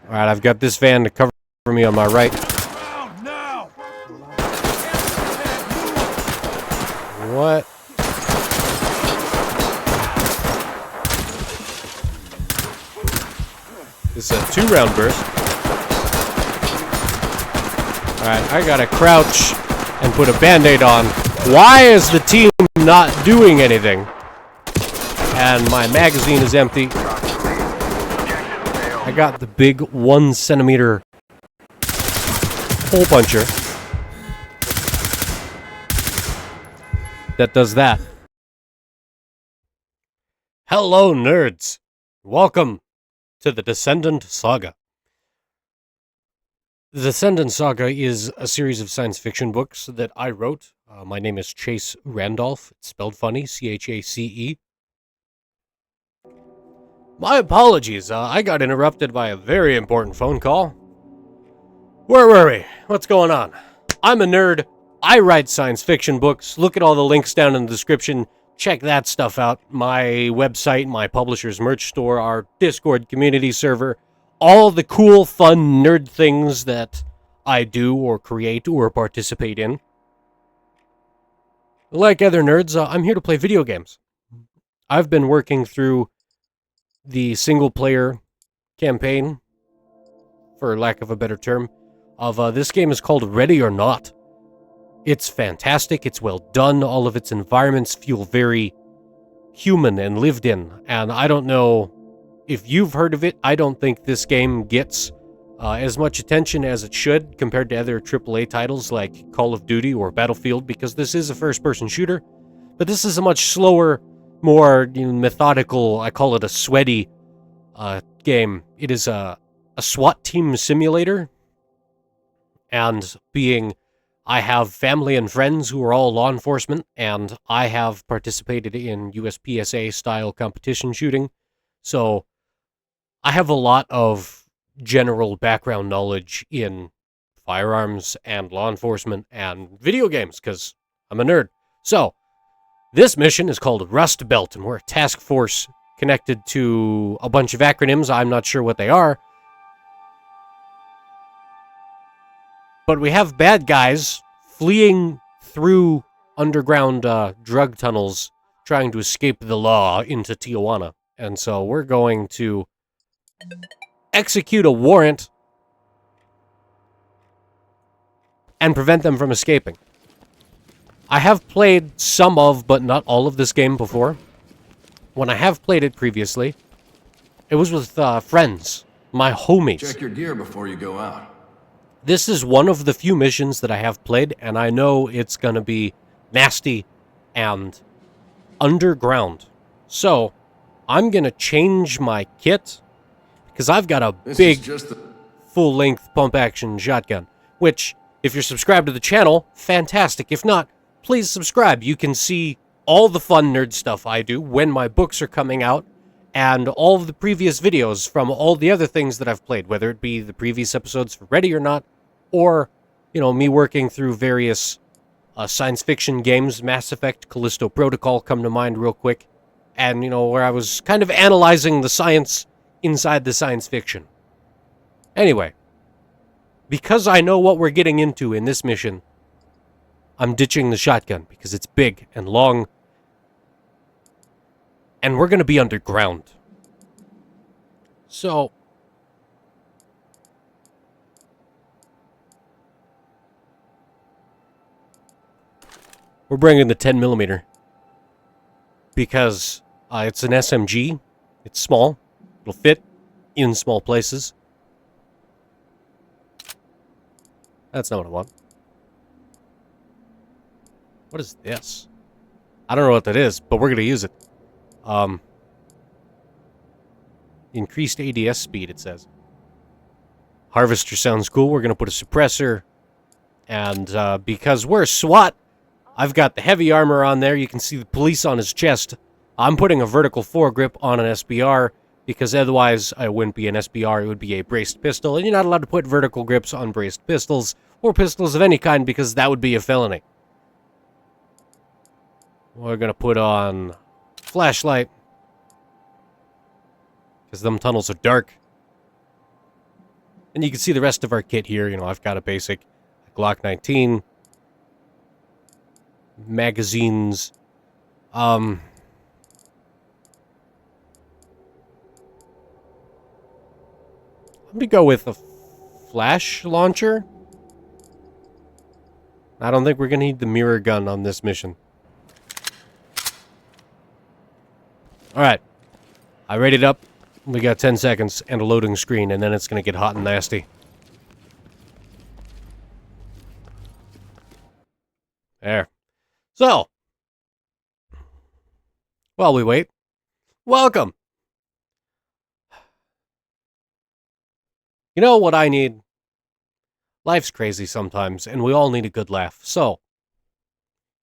Alright, I've got this van to cover me on my right. What? This is a 2-round burst. Alright, I gotta crouch and put a band-aid on. Why is the team not doing anything? And my magazine is empty. I got the big 1 centimeter hole puncher that does that. Hello, nerds. Welcome to the Descendant Saga. The Descendant Saga is a series of science fiction books that I wrote. My name is Chase Randolph. It's spelled funny, C-H-A-C-E. My apologies, I got interrupted by a very important phone call. Where were we? What's going on? I'm a nerd. I write science fiction books. Look at all the links down in the description. Check that stuff out. My website, my publisher's merch store, our Discord community server. All the cool, fun, nerd things that I do or create or participate in. Like other nerds, I'm here to play video games. I've been working through the single-player campaign, for lack of a better term, of this game is called Ready or Not. It's fantastic, it's well done, all of its environments feel very human and lived in, and I don't know if you've heard of it. I don't think this game gets as much attention as it should compared to other AAA titles like Call of Duty or Battlefield, because this is a first-person shooter, but this is a much slower, more methodical, I call it a sweaty game. It is a SWAT team simulator, and I have family and friends who are all law enforcement, and I have participated in USPSA-style competition shooting, so I have a lot of general background knowledge in firearms and law enforcement and video games, because I'm a nerd. So, this mission is called Rust Belt, and we're a task force connected to a bunch of acronyms. I'm not sure what they are. But we have bad guys fleeing through underground drug tunnels trying to escape the law into Tijuana. And so we're going to execute a warrant and prevent them from escaping. I have played some of, but not all of this game before. When I have played it previously, it was with friends, my homies. Check your gear before you go out. This is one of the few missions that I have played, and I know it's going to be nasty and underground. So, I'm going to change my kit, because I've got a big, full-length pump-action shotgun, which, if you're subscribed to the channel, fantastic. If not, please subscribe. You can see all the fun nerd stuff I do when my books are coming out, and all of the previous videos from all the other things that I've played, whether it be the previous episodes for Ready or Not, or, me working through various science fiction games. Mass Effect, Callisto Protocol come to mind real quick, and, where I was kind of analyzing the science inside the science fiction. Anyway, because I know what we're getting into in this mission, I'm ditching the shotgun because it's big and long, and we're going to be underground. So, we're bringing the 10mm because it's an SMG. It's small. It'll fit in small places. That's not what I want. What is this? I don't know what that is, but we're going to use it. Increased ADS speed, it says. Harvester sounds cool. We're going to put a suppressor. And because we're SWAT, I've got the heavy armor on there. You can see the police on his chest. I'm putting a vertical foregrip on an SBR, because otherwise it wouldn't be an SBR, it would be a braced pistol. And you're not allowed to put vertical grips on braced pistols, or pistols of any kind, because that would be a felony. We're going to put on flashlight, because them tunnels are dark. And you can see the rest of our kit here. You know, I've got a basic Glock 19, magazines. Let me go with a flash launcher. I don't think we're going to need the mirror gun on this mission. Alright. I rated up. We got 10 seconds and a loading screen, and then it's going to get hot and nasty. There. So, while we wait, welcome! You know what I need? Life's crazy sometimes, and we all need a good laugh. So,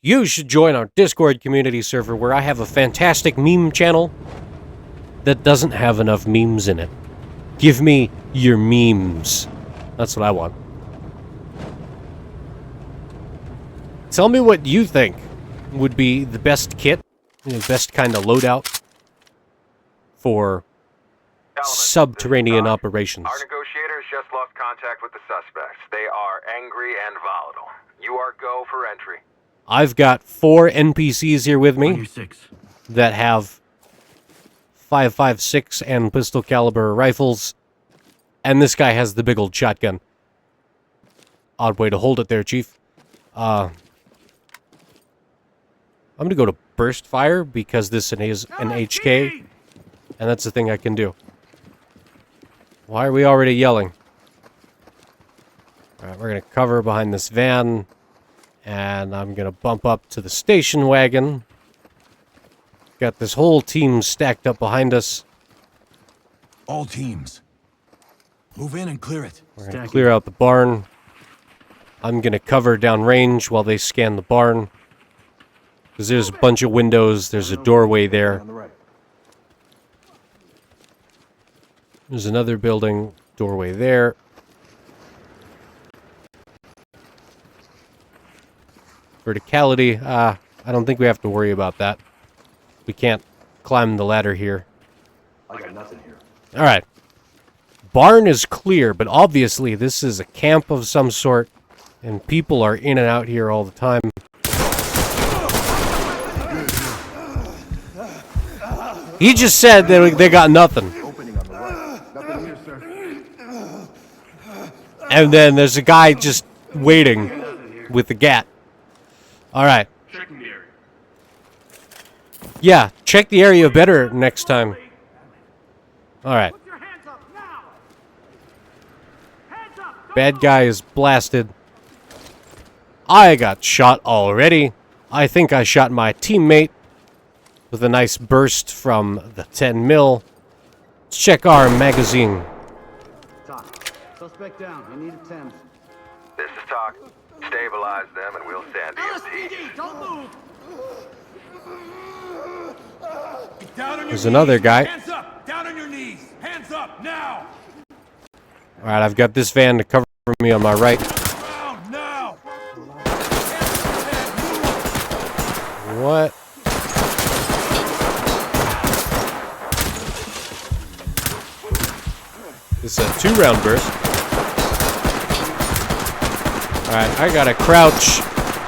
you should join our Discord community server where I have a fantastic meme channel that doesn't have enough memes in it. Give me your memes. That's what I want. Tell me what you think would be the best kit, the best kind of loadout for subterranean operations. Our negotiators just lost contact with the suspects. They are angry and volatile. You are go for entry. I've got 4 NPCs here with me that have 5.56 and pistol caliber rifles, and this guy has the big old shotgun. Odd way to hold it there, Chief. I'm gonna go to burst fire because this is an HK, and that's the thing I can do. Why are we already yelling? Alright, we're gonna cover behind this van, and I'm gonna bump up to the station wagon. Got this whole team stacked up behind us. All teams. Move in and clear it. We're gonna clear out the barn. I'm gonna cover down range while they scan the barn. Because there's a bunch of windows, there's a doorway there. There's another building, doorway there. Verticality, I don't think we have to worry about that. We can't climb the ladder here. I got nothing here. Alright. Barn is clear, but obviously this is a camp of some sort, and people are in and out here all the time. He just said that they got nothing. And then there's a guy just waiting with the gat. Alright. Yeah, check the area better next time. Alright. Bad guy is blasted. I got shot already. I think I shot my teammate with a nice burst from the 10 mil. Let's check our magazine. Talk. Suspect down. I need a 10. This is Talk. Stabilize them and we'll send EMTs. Don't move! Down on your There's another guy. Hands up! Down on your knees! Hands up now! Alright, I've got this van to cover me on my right. Down now! What? This is a 2-round burst. Alright, I gotta crouch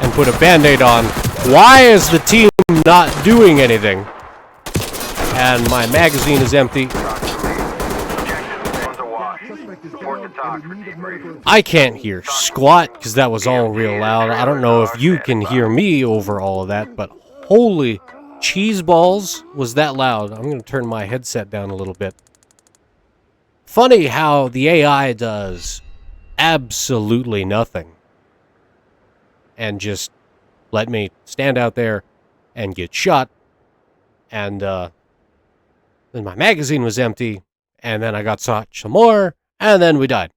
and put a band-aid on. Why is the team not doing anything? And my magazine is empty. I can't hear squat because that was all real loud. I don't know if you can hear me over all of that, but holy cheese balls was that loud. I'm going to turn my headset down a little bit. Funny how the AI does absolutely nothing. And just let me stand out there and get shot. And then my magazine was empty. And then I got shot some more. And then we died.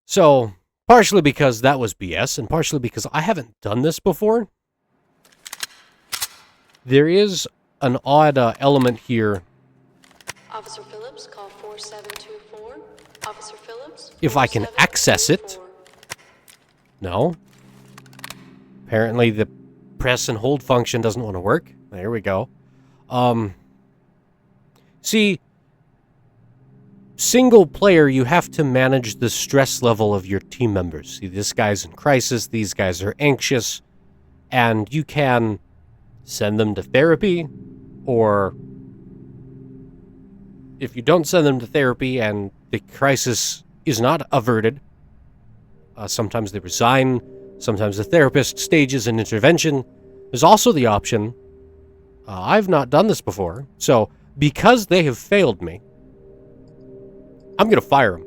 So, partially because that was BS, and partially because I haven't done this before. There is an odd element here. Officer Phillips, call 4724. Officer Phillips. If I can access it. No. Apparently the press and hold function doesn't want to work. There we go. See, single player, you have to manage the stress level of your team members. See, this guy's in crisis, these guys are anxious, and you can send them to therapy, or if you don't send them to therapy and the crisis is not averted, sometimes they resign, sometimes the therapist stages an intervention. There's also the option, I've not done this before, so because they have failed me, I'm going to fire them.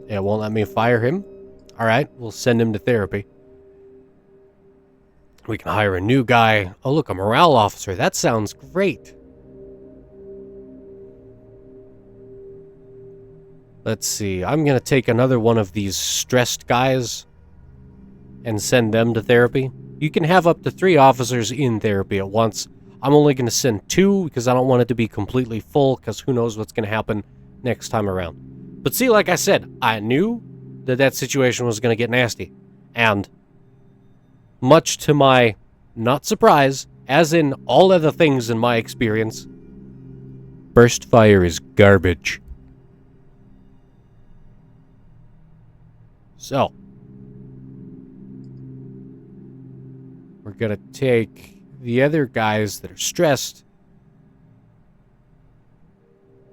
It won't let me fire him. All right, we'll send him to therapy. We can hire a new guy. Oh, look, a morale officer. That sounds great. Let's see. I'm going to take another one of these stressed guys and send them to therapy. You can have up to 3 officers in therapy at once. I'm only going to send 2 because I don't want it to be completely full, because who knows what's going to happen next time around. But see, like I said, I knew that situation was going to get nasty. And much to my not surprise, as in all other things in my experience, burst fire is garbage. So, we're going to take the other guys that are stressed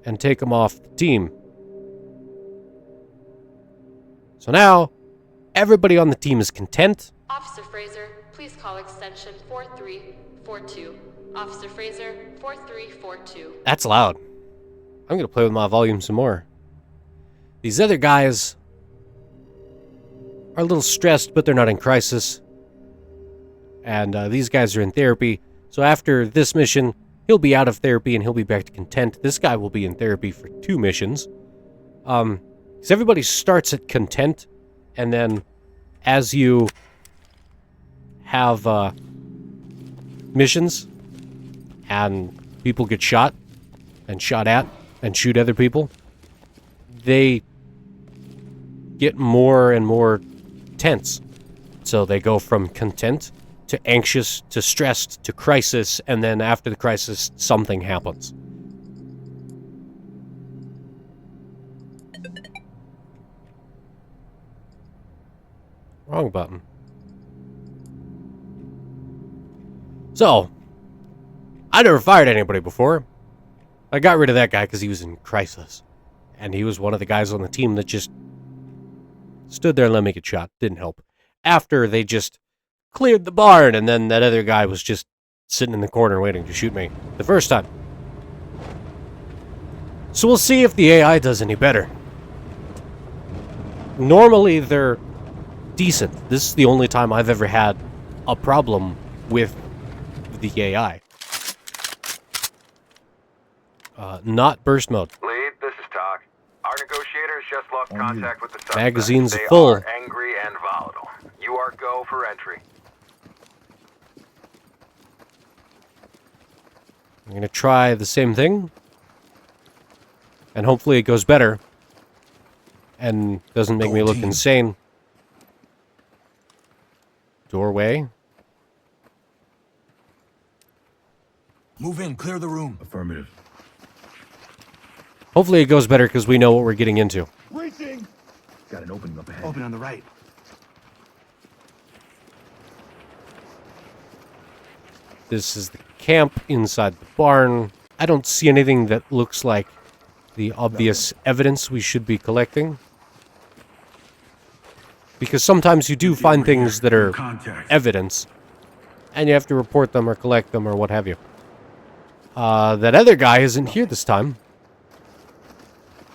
and take them off the team. So now, everybody on the team is content. Officer Fraser, please call extension 4342. Officer Fraser, 4342. That's loud. I'm going to play with my volume some more. These other guys are a little stressed, but they're not in crisis. And these guys are in therapy. So after this mission, he'll be out of therapy and he'll be back to content. This guy will be in therapy for 2 missions. Because everybody starts at content, and then as you have missions and people get shot and shot at and shoot other people, they get more and more tense. So they go from content to anxious to stressed to crisis, and then after the crisis, something happens. Wrong button. So, I never fired anybody before. I got rid of that guy because he was in crisis. And he was one of the guys on the team that just stood there and let me get shot. Didn't help. After they just cleared the barn, and then that other guy was just sitting in the corner waiting to shoot me the first time. So we'll see if the AI does any better. Normally, they're decent. This is the only time I've ever had a problem with the AI. Not burst mode. Lead, this is Talk. Our negotiators just lost contact with the suspects. Magazine's They full. are angry and volatile. You are go for entry. I'm going to try the same thing. And hopefully it goes better. And doesn't make me look insane. Doorway. Move in, clear the room. Affirmative. Hopefully it goes better because we know what we're getting into. Reaching! Got an opening up ahead. Open on the right. This is the camp inside the barn. I don't see anything that looks like the obvious evidence we should be collecting. Because sometimes you do find things that are evidence, and you have to report them or collect them or what have you. That other guy isn't here this time.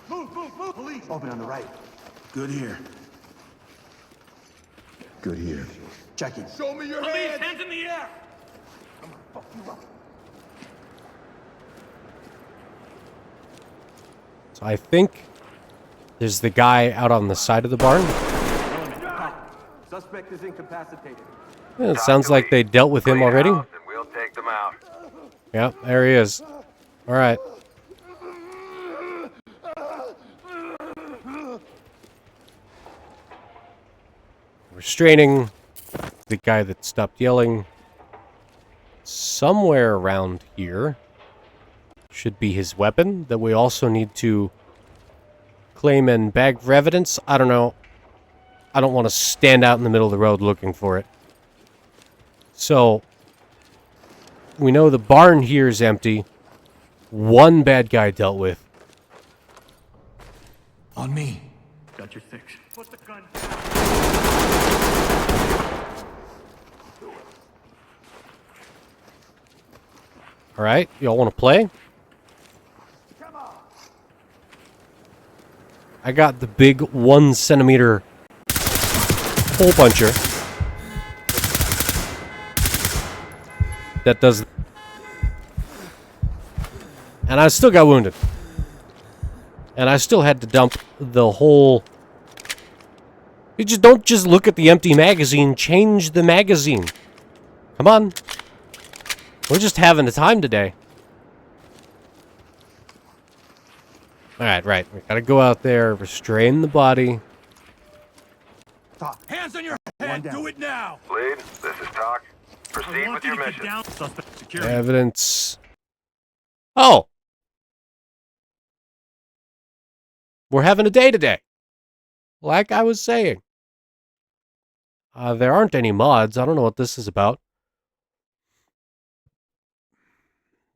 Move, move, move! Police! Open on the right. Good here. Good here. Checking. Show me your hands! Hands in the air! So I think there's the guy out on the side of the barn. Suspect is incapacitated. Yeah, it sounds like they dealt with him Clean already. house and we'll take them out. Yeah, there he is. All right. Restraining the guy that stopped yelling. somewhere around here should be his weapon that we also need to claim and bag for evidence. I don't know. I don't want to stand out in the middle of the road looking for it. So, we know the barn here is empty. One bad guy dealt with. On me. Got your fix. Put the gun Alright, y'all want to play? I got the big 1 centimeter hole puncher. That does... And I still got wounded. And I still had to dump the whole... You just don't just look at the empty magazine, change the magazine. Come on. We're just having a time today. Alright, right. We gotta go out there, restrain the body. Hands on your head. Do it now. Lead, this is Talk. Proceed with your mission. down. Suspect security. Evidence. Oh! We're having a day today. Like I was saying. There aren't any mods. I don't know what this is about.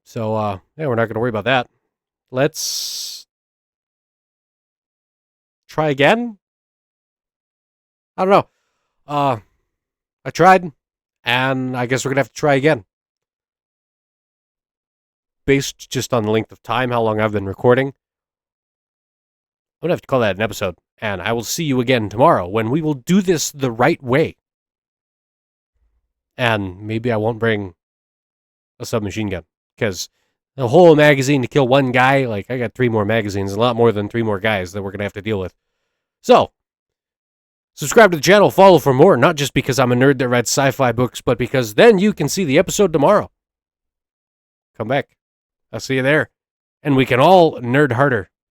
So, yeah, we're not going to worry about that. Let's try again? I don't know. I tried, and I guess we're going to have to try again. Based just on the length of time, how long I've been recording, I'm going to have to call that an episode. And I will see you again tomorrow when we will do this the right way. And maybe I won't bring a submachine gun. Because a whole magazine to kill one guy, like, I got 3 more magazines, a lot more than 3 more guys that we're going to have to deal with. So, subscribe to the channel, follow for more, not just because I'm a nerd that reads sci-fi books, but because then you can see the episode tomorrow. Come back. I'll see you there. And we can all nerd harder.